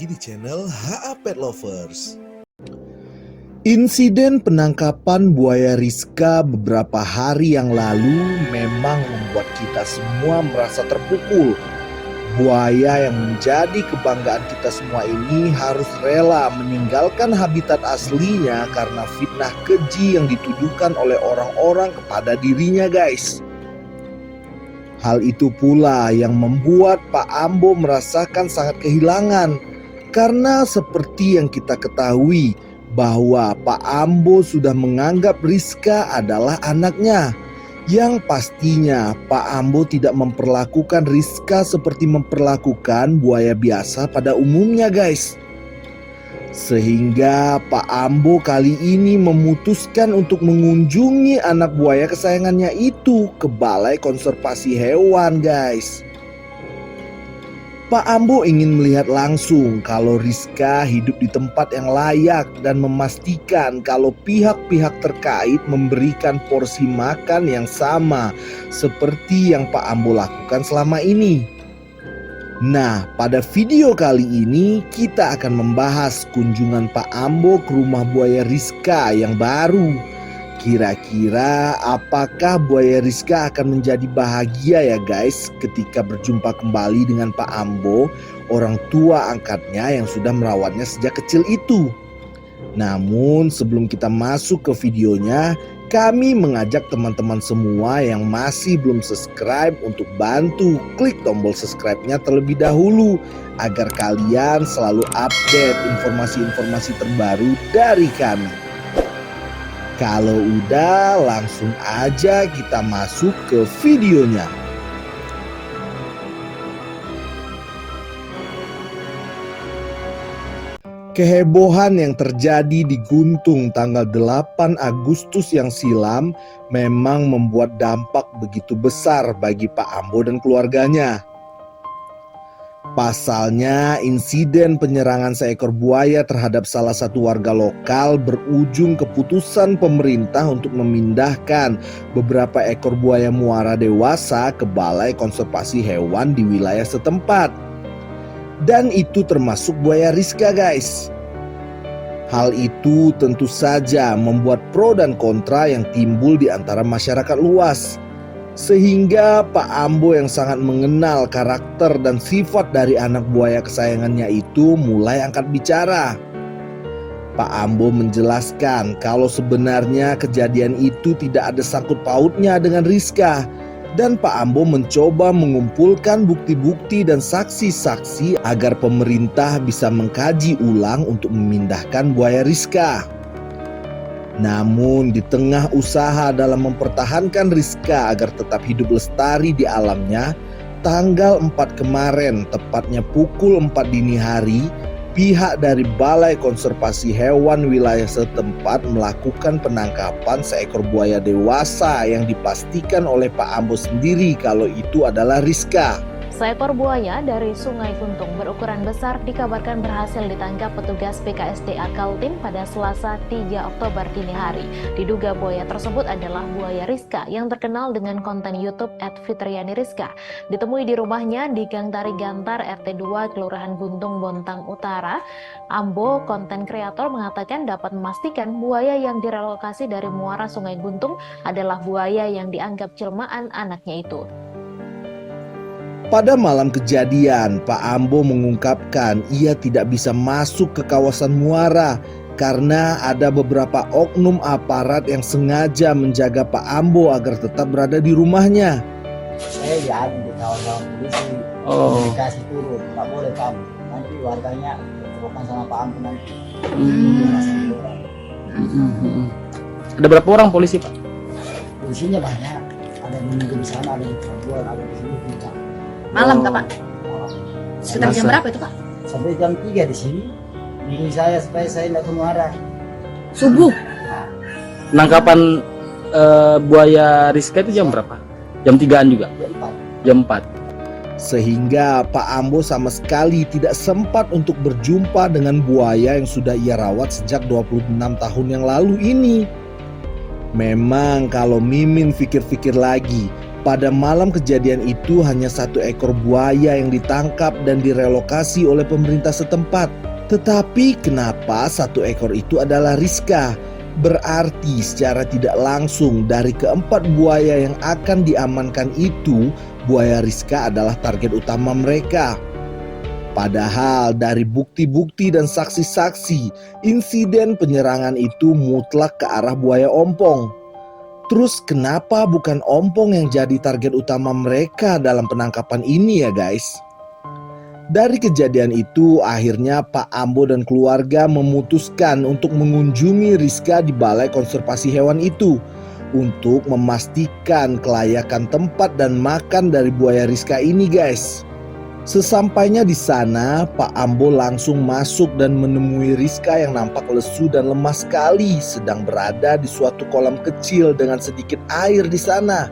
lagi di channel HA Pet Lovers. Insiden penangkapan buaya Rizka beberapa hari yang lalu memang membuat kita semua merasa terpukul. Buaya yang menjadi kebanggaan kita semua ini harus rela meninggalkan habitat aslinya karena fitnah keji yang dituduhkan oleh orang-orang kepada dirinya, guys. Hal itu pula yang membuat Pak Ambo merasakan sangat kehilangan. Karena seperti yang kita ketahui bahwa Pak Ambo sudah menganggap Rizka adalah anaknya. Yang pastinya Pak Ambo tidak memperlakukan Rizka seperti memperlakukan buaya biasa pada umumnya, guys. Sehingga Pak Ambo kali ini memutuskan untuk mengunjungi anak buaya kesayangannya itu ke Balai Konservasi Hewan, guys. Pak Ambo ingin melihat langsung kalau Rizka hidup di tempat yang layak dan memastikan kalau pihak-pihak terkait memberikan porsi makan yang sama seperti yang Pak Ambo lakukan selama ini. Nah, pada video kali ini kita akan membahas kunjungan Pak Ambo ke rumah buaya Rizka yang baru. Kira-kira apakah buaya Rizka akan menjadi bahagia ya guys ketika berjumpa kembali dengan Pak Ambo, orang tua angkatnya yang sudah merawatnya sejak kecil itu. Namun sebelum kita masuk ke videonya, kami mengajak teman-teman semua yang masih belum subscribe untuk bantu klik tombol subscribe-nya terlebih dahulu agar kalian selalu update informasi-informasi terbaru dari kami. Kalau udah, langsung aja kita masuk ke videonya. Kehebohan yang terjadi di Guntung tanggal 8 Agustus yang silam memang membuat dampak begitu besar bagi Pak Ambo dan keluarganya. Pasalnya, insiden penyerangan seekor buaya terhadap salah satu warga lokal berujung keputusan pemerintah untuk memindahkan beberapa ekor buaya muara dewasa ke Balai Konservasi Hewan di wilayah setempat. Dan itu termasuk buaya Rizka, guys. Hal itu tentu saja membuat pro dan kontra yang timbul di antara masyarakat luas. Sehingga Pak Ambo yang sangat mengenal karakter dan sifat dari anak buaya kesayangannya itu mulai angkat bicara. Pak Ambo menjelaskan kalau sebenarnya kejadian itu tidak ada sangkut pautnya dengan Rizka. Dan Pak Ambo mencoba mengumpulkan bukti-bukti dan saksi-saksi agar pemerintah bisa mengkaji ulang untuk memindahkan buaya Rizka. Namun di tengah usaha dalam mempertahankan Rizka agar tetap hidup lestari di alamnya, tanggal 4 kemarin tepatnya pukul 4 dini hari, pihak dari Balai Konservasi Hewan wilayah setempat melakukan penangkapan seekor buaya dewasa yang dipastikan oleh Pak Ambo sendiri kalau itu adalah Rizka. Seekor buaya dari Sungai Guntung berukuran besar dikabarkan berhasil ditangkap petugas BKSDA Kaltim pada Selasa 3 Oktober dini hari. Diduga buaya tersebut adalah buaya Rizka yang terkenal dengan konten YouTube @fitriani_rizka. Ditemui di rumahnya di Gang Tari Gantar RT 2 Kelurahan Guntung Bontang Utara, Ambo, konten kreator, mengatakan dapat memastikan buaya yang direlokasi dari muara Sungai Guntung adalah buaya yang dianggap jelmaan anaknya itu. Pada malam kejadian, Pak Ambo mengungkapkan ia tidak bisa masuk ke kawasan muara karena ada beberapa oknum aparat yang sengaja menjaga Pak Ambo agar tetap berada di rumahnya. Saya diadu di kawasan polisi, dikasih turun, tak boleh kamu. Nanti warganya terokan sama Pak Ambo nanti. Ada berapa orang polisi, Pak? Polisinya banyak, ada yang menunggu di sana, ada di Pelabuhan, ada di sini juga. Malam Kak, Pak? Sekitar jam berapa itu, Pak? Sampai jam 3 di sini. Nungguin saya supaya saya tidak ke muara. Subuh? Penangkapan buaya Rizka itu jam berapa? Jam 3-an juga? Jam 4. Sehingga Pak Ambo sama sekali tidak sempat untuk berjumpa dengan buaya yang sudah ia rawat sejak 26 tahun yang lalu ini. Memang kalau Mimin pikir-pikir lagi, Pada malam kejadian itu hanya 1 ekor buaya yang ditangkap dan direlokasi oleh pemerintah setempat. Tetapi kenapa 1 ekor itu adalah Rizka? Berarti secara tidak langsung dari keempat buaya yang akan diamankan itu, buaya Rizka adalah target utama mereka. Padahal dari bukti-bukti dan saksi-saksi, insiden penyerangan itu mutlak ke arah buaya ompong. Terus kenapa bukan ompong yang jadi target utama mereka dalam penangkapan ini ya guys? Dari kejadian itu akhirnya Pak Ambo dan keluarga memutuskan untuk mengunjungi Rizka di balai konservasi hewan itu untuk memastikan kelayakan tempat dan makan dari buaya Rizka ini guys. Sesampainya di sana, Pak Ambo langsung masuk dan menemui Rizka yang nampak lesu dan lemas sekali sedang berada di suatu kolam kecil dengan sedikit air di sana.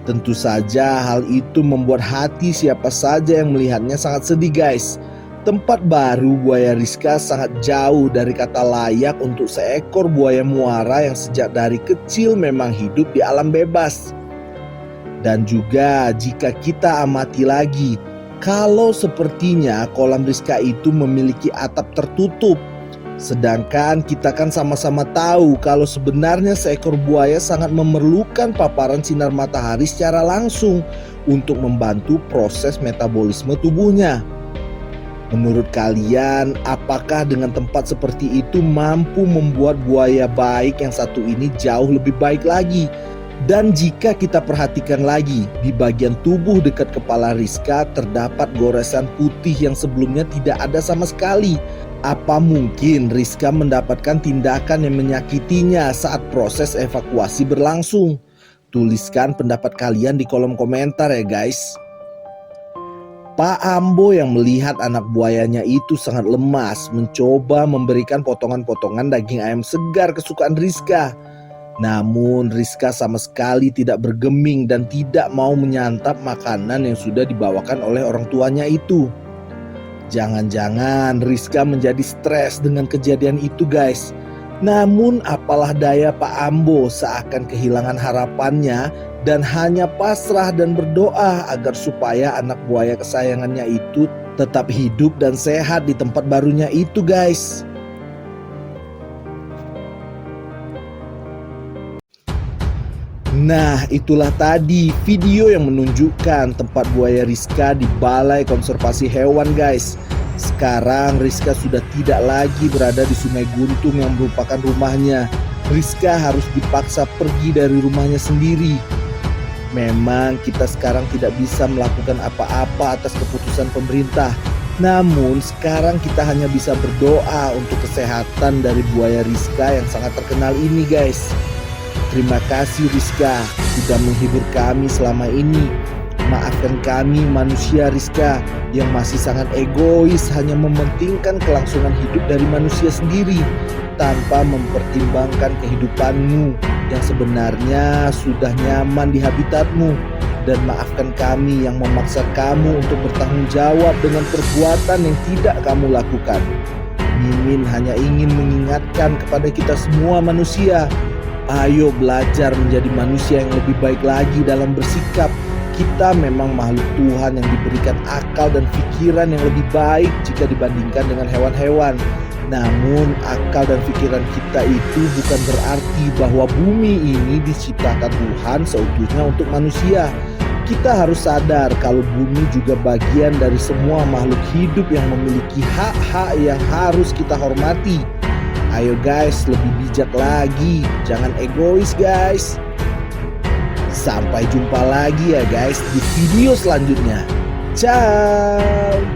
Tentu saja hal itu membuat hati siapa saja yang melihatnya sangat sedih guys. Tempat baru buaya Rizka sangat jauh dari kata layak untuk seekor buaya muara yang sejak dari kecil memang hidup di alam bebas. Dan juga jika kita amati lagi, kalau sepertinya kolam Rizka itu memiliki atap tertutup. Sedangkan kita kan sama-sama tahu kalau sebenarnya seekor buaya sangat memerlukan paparan sinar matahari secara langsung untuk membantu proses metabolisme tubuhnya. Menurut kalian, apakah dengan tempat seperti itu mampu membuat buaya baik yang satu ini jauh lebih baik lagi? Dan jika kita perhatikan lagi, di bagian tubuh dekat kepala Rizka terdapat goresan putih yang sebelumnya tidak ada sama sekali. Apa mungkin Rizka mendapatkan tindakan yang menyakitinya saat proses evakuasi berlangsung? Tuliskan pendapat kalian di kolom komentar ya guys. Pak Ambo yang melihat anak buayanya itu sangat lemas mencoba memberikan potongan-potongan daging ayam segar kesukaan Rizka. Namun Rizka sama sekali tidak bergeming dan tidak mau menyantap makanan yang sudah dibawakan oleh orang tuanya itu. Jangan-jangan Rizka menjadi stres dengan kejadian itu guys. Namun apalah daya Pak Ambo seakan kehilangan harapannya dan hanya pasrah dan berdoa agar supaya anak buaya kesayangannya itu tetap hidup dan sehat di tempat barunya itu guys. Nah, itulah tadi video yang menunjukkan tempat buaya Rizka di Balai Konservasi Hewan guys. Sekarang Rizka sudah tidak lagi berada di Sungai Guntung yang merupakan rumahnya. Rizka harus dipaksa pergi dari rumahnya sendiri. Memang kita sekarang tidak bisa melakukan apa-apa atas keputusan pemerintah. Namun sekarang kita hanya bisa berdoa untuk kesehatan dari buaya Rizka yang sangat terkenal ini guys. Terima kasih Rizka sudah menghibur kami selama ini. Maafkan kami manusia Rizka yang masih sangat egois hanya mementingkan kelangsungan hidup dari manusia sendiri tanpa mempertimbangkan kehidupanmu yang sebenarnya sudah nyaman di habitatmu. Dan maafkan kami yang memaksa kamu untuk bertanggung jawab dengan perbuatan yang tidak kamu lakukan. Mimin hanya ingin mengingatkan kepada kita semua manusia, ayo belajar menjadi manusia yang lebih baik lagi dalam bersikap. Kita memang makhluk Tuhan yang diberikan akal dan pikiran yang lebih baik jika dibandingkan dengan hewan-hewan. Namun akal dan pikiran kita itu bukan berarti bahwa bumi ini diciptakan Tuhan seutuhnya untuk manusia. Kita harus sadar kalau bumi juga bagian dari semua makhluk hidup yang memiliki hak-hak yang harus kita hormati. Ayo guys, lebih bijak lagi, jangan egois guys. Sampai jumpa lagi ya guys di video selanjutnya. Ciao.